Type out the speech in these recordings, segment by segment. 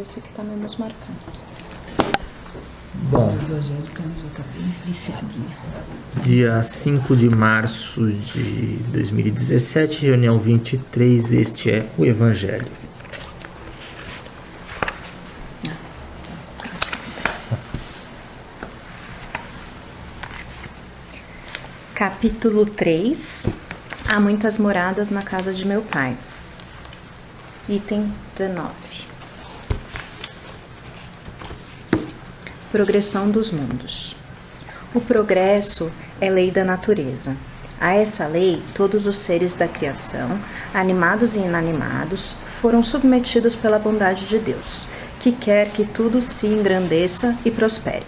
esse que tá menos marcado. Bom, O Evangelho também já tá bem viciadinho. dia 5 de março de 2017, reunião 23, este é o Evangelho. Capítulo 3. Há muitas moradas na casa de meu pai. Item 19. Progressão dos mundos. O progresso é lei da natureza. A essa lei, todos os seres da criação, animados e inanimados, foram submetidos pela bondade de Deus, que quer que tudo se engrandeça e prospere.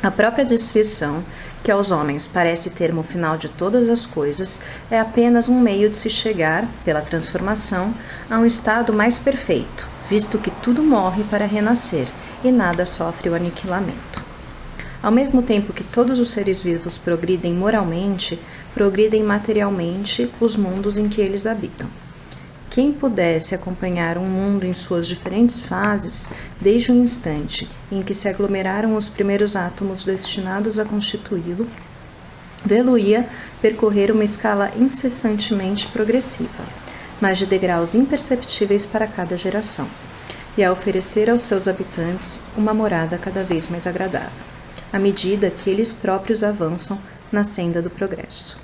A própria descrição, que aos homens parece termo final de todas as coisas, é apenas um meio de se chegar, pela transformação, a um estado mais perfeito, visto que tudo morre para renascer e nada sofre o aniquilamento. Ao mesmo tempo que todos os seres vivos progridem moralmente, progridem materialmente os mundos em que eles habitam. Quem pudesse acompanhar um mundo em suas diferentes fases, desde o instante em que se aglomeraram os primeiros átomos destinados a constituí-lo, vê-lo-ia percorrer uma escala incessantemente progressiva, mas de degraus imperceptíveis para cada geração, e a oferecer aos seus habitantes uma morada cada vez mais agradável, à medida que eles próprios avançam na senda do progresso.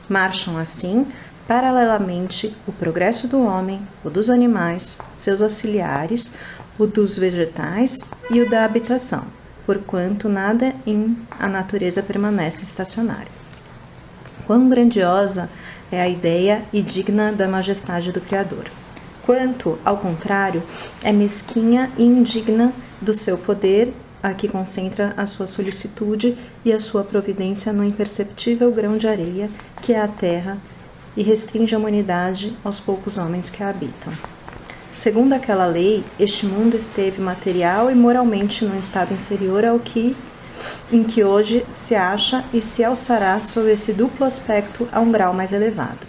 Marcham assim paralelamente o progresso do homem, o dos animais, seus auxiliares, o dos vegetais e o da habitação, porquanto nada em a natureza permanece estacionária. Quão grandiosa é a ideia e digna da majestade do Criador. Quanto, ao contrário, é mesquinha e indigna do seu poder, a que concentra a sua solicitude e a sua providência no imperceptível grão de areia que é a terra e restringe a humanidade aos poucos homens que a habitam. Segundo aquela lei, este mundo esteve material e moralmente num estado inferior ao que em que hoje se acha e se alçará sob esse duplo aspecto a um grau mais elevado.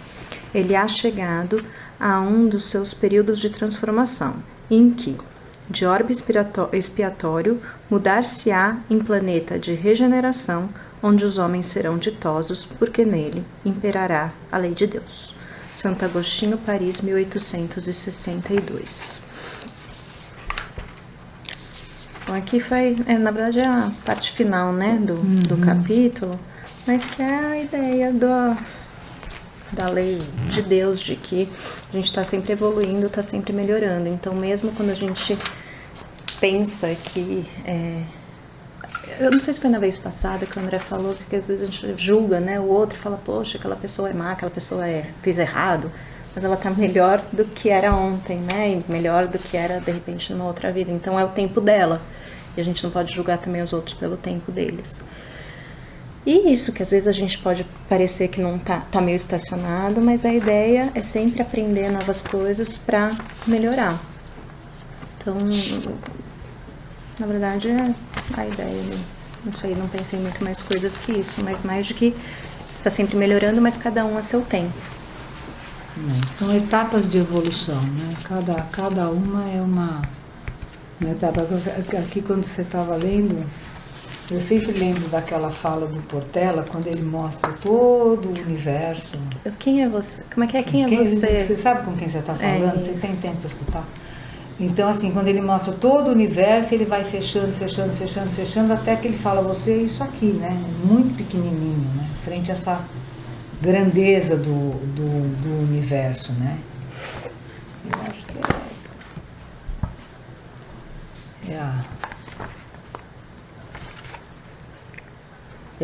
Ele há chegado a um dos seus períodos de transformação, em que, de orbe expiatório, mudar-se-á em planeta de regeneração, onde os homens serão ditosos, porque nele imperará a lei de Deus. Santo Agostinho, Paris, 1862. Bom, aqui foi, na verdade, a parte final, né, do capítulo, mas que é a ideia da lei de Deus, de que a gente está sempre evoluindo, está sempre melhorando. Então, mesmo quando a gente pensa que... eu não sei se foi na vez passada que o André falou, porque às vezes a gente julga, né, o outro e fala, poxa, aquela pessoa é má, aquela pessoa fez errado, mas ela está melhor do que era ontem, né, e melhor do que era, de repente, numa outra vida. Então, é o tempo dela. E a gente não pode julgar também os outros pelo tempo deles. E isso, que às vezes a gente pode parecer que não tá meio estacionado, mas a ideia é sempre aprender novas coisas para melhorar. Então, na verdade, é a ideia. Não sei, não pensei muito mais coisas que isso, mas mais de que está sempre melhorando, mas cada um a seu tempo. São etapas de evolução, né? Cada uma é uma etapa. Aqui, quando você estava lendo, eu sempre lembro daquela fala do Portela, quando ele mostra todo o universo. Quem é você? Como é que é? Quem é você? Você sabe com quem você está falando? Você isso. tem tempo para escutar? Então, assim, quando ele mostra todo o universo, ele vai fechando, até que ele fala, você é isso aqui, né? Muito pequenininho, né? Frente a essa grandeza do universo, né? Eu acho que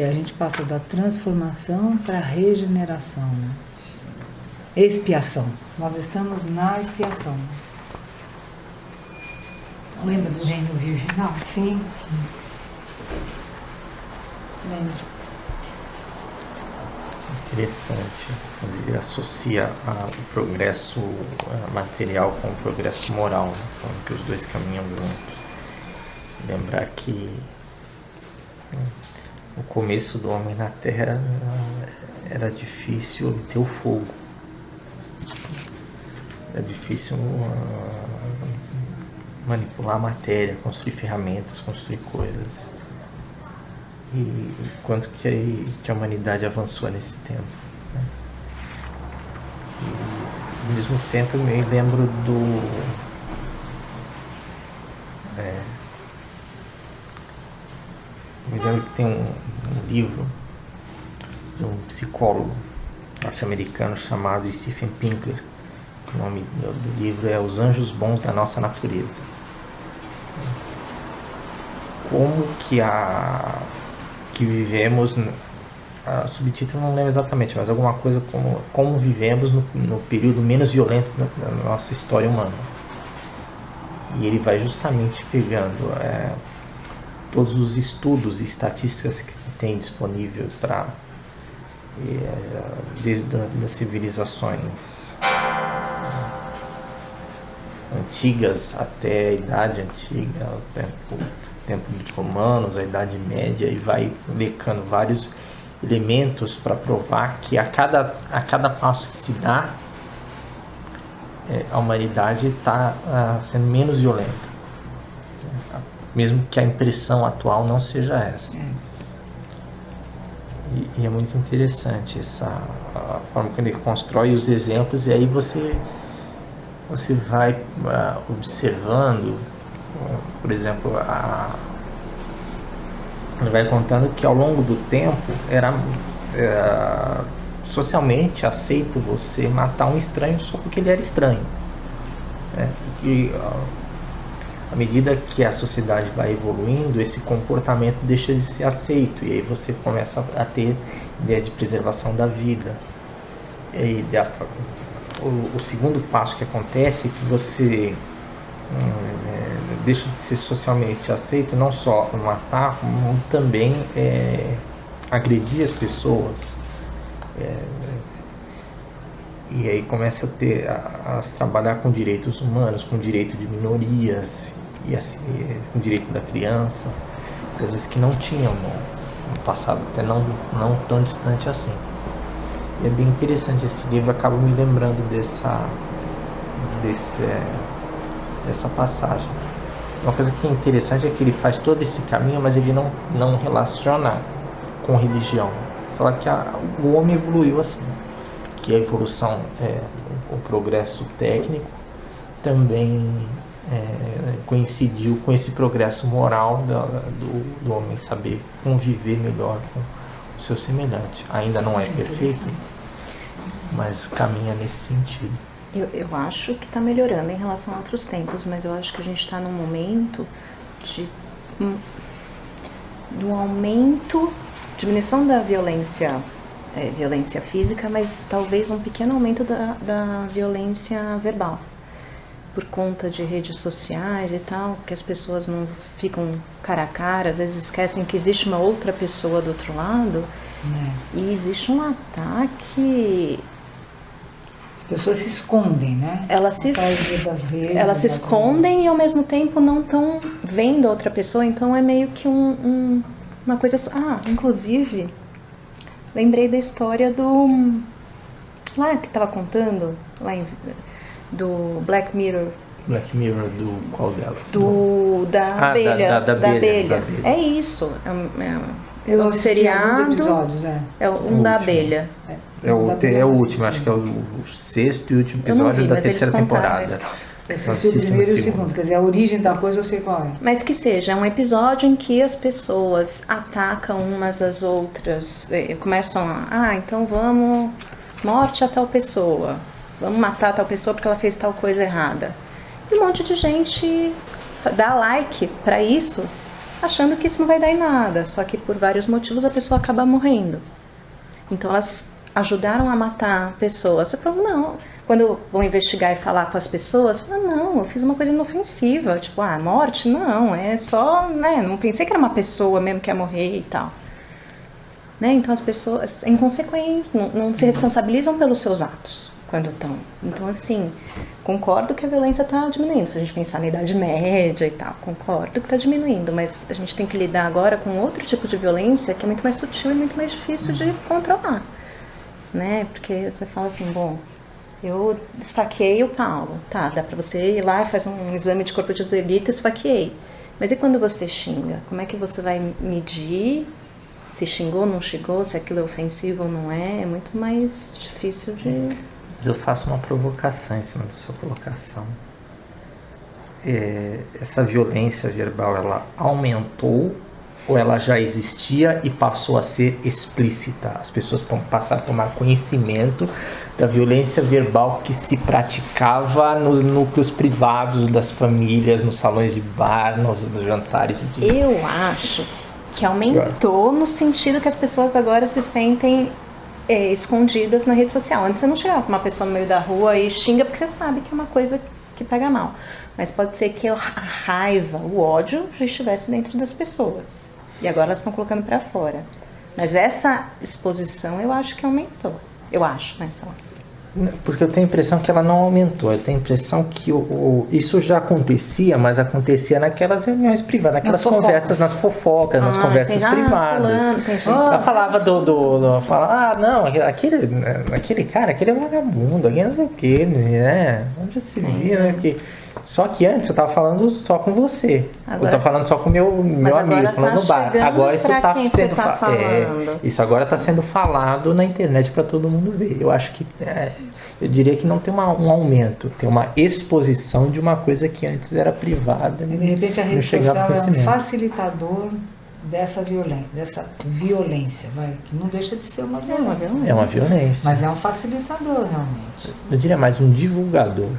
a gente passa da transformação para a regeneração, né? Expiação. Nós estamos na expiação. Lembra do reino virginal? Sim. Lembro. Interessante, quando ele associa o progresso material com o progresso moral, né? Falando que os dois caminham juntos. Lembrar que o começo do homem na Terra era difícil obter o fogo. Era difícil manipular a matéria, construir ferramentas, construir coisas. E quanto que a humanidade avançou nesse tempo, né? E, ao mesmo tempo, eu me lembro me lembro que tem um livro de um psicólogo norte-americano chamado Steven Pinker. O nome do livro é Os Anjos Bons da Nossa Natureza. Como que vivemos, subtítulo não lembro exatamente, mas alguma coisa como vivemos no período menos violento da nossa história humana. E ele vai justamente pegando todos os estudos e estatísticas que se tem disponível para desde as civilizações antigas até a Idade Antiga, o tempo dos romanos, a Idade Média, e vai lecando vários elementos para provar que a cada passo que se dá, a humanidade está sendo menos violenta, mesmo que a impressão atual não seja essa. E é muito interessante a forma que ele constrói os exemplos, e aí você vai observando, por exemplo, ele vai contando que ao longo do tempo era socialmente aceito você matar um estranho só porque ele era estranho, né? E à medida que a sociedade vai evoluindo, esse comportamento deixa de ser aceito, e aí você começa a ter ideias de preservação da vida. E o segundo passo que acontece é que você deixa de ser socialmente aceito, não só matar, como também agredir as pessoas. E aí começa a ter a trabalhar com direitos humanos, com direito de minorias, e assim, com direito da criança, coisas que não tinham no passado, até não tão distante assim. E é bem interessante esse livro, acaba me lembrando dessa passagem. Uma coisa que é interessante é que ele faz todo esse caminho, mas ele não relaciona com religião. Fala que o homem evoluiu assim, que a evolução, o progresso técnico também coincidiu com esse progresso moral do homem saber conviver melhor com o seu semelhante. Ainda não é perfeito, mas caminha nesse sentido. Eu acho que está melhorando em relação a outros tempos, mas eu acho que a gente está num momento do aumento, diminuição da violência física, mas talvez um pequeno aumento da violência verbal, por conta de redes sociais e tal, que as pessoas não ficam cara a cara, às vezes esquecem que existe uma outra pessoa do outro lado, e existe um ataque. As pessoas se escondem, né? Elas se escondem e ao mesmo tempo não estão vendo a outra pessoa, então é meio que uma coisa... inclusive, lembrei da história lá que estava contando, do Black Mirror. Black Mirror do qual delas? Da abelha. Da abelha. É isso. Eu um seriado. Alguns episódios, É da abelha. É o último, acho que é o sexto e último episódio da terceira temporada. Eu assisti o primeiro e o segundo, quer dizer, a origem da coisa eu sei qual é. Mas que seja um episódio em que as pessoas atacam umas às outras, começam então vamos, morte a tal pessoa, vamos matar tal pessoa porque ela fez tal coisa errada. E um monte de gente dá like pra isso, achando que isso não vai dar em nada, só que por vários motivos a pessoa acaba morrendo. Então elas ajudaram a matar pessoas. Você fala, não. Quando vão investigar e falar com as pessoas, fala, não, eu fiz uma coisa inofensiva. Tipo, morte? Não, é só, né? Não pensei que era uma pessoa mesmo que ia morrer e tal. Né? Então as pessoas, inconsequentes, não se responsabilizam pelos seus atos quando estão. Então, assim, concordo que a violência está diminuindo. Se a gente pensar na Idade Média e tal, concordo que está diminuindo. Mas a gente tem que lidar agora com outro tipo de violência que é muito mais sutil e muito mais difícil de controlar. Né? Porque você fala assim, bom, Eu esfaqueei o Paulo. Tá, dá pra você ir lá e faz um exame de corpo de delito, esfaqueei. Mas e quando você xinga? Como é que você vai medir se xingou ou não xingou, se aquilo é ofensivo ou não é? É muito mais difícil de... Mas eu faço uma provocação em cima da sua colocação. Essa violência verbal, ela aumentou ou ela já existia e passou a ser explícita? As pessoas passaram a tomar conhecimento da violência verbal que se praticava nos núcleos privados das famílias, nos salões de bar, nos jantares. Eu acho que aumentou no sentido que as pessoas agora se sentem escondidas na rede social. Antes você não chegava com uma pessoa no meio da rua e xinga porque você sabe que é uma coisa que pega mal. Mas pode ser que a raiva, o ódio já estivesse dentro das pessoas. E agora elas estão colocando para fora. Mas essa exposição eu acho que aumentou. Eu acho, né? Sei lá. Porque eu tenho a impressão que ela não aumentou. Eu tenho a impressão que isso já acontecia, mas acontecia naquelas reuniões privadas, naquelas conversas, nas fofocas, nas conversas privadas. Ela falava não, aquele cara, aquele é vagabundo, aquele não sei o que, né? Onde se via, né? Só que antes eu tava falando só com você. Agora, eu tava falando só com meu amigo, falando no bar. Agora isso tá sendo falando. Isso agora tá sendo falado na internet para todo mundo ver. Eu acho que eu diria que não tem um aumento, tem uma exposição de uma coisa que antes era privada. E de repente a rede social é um facilitador dessa violência, que não deixa de ser uma violência. É uma violência. Mas é um facilitador, realmente. Eu diria mais um divulgador.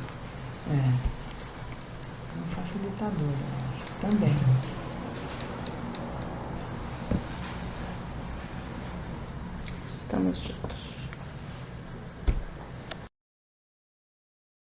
Facilitador, eu acho, também. Estamos juntos.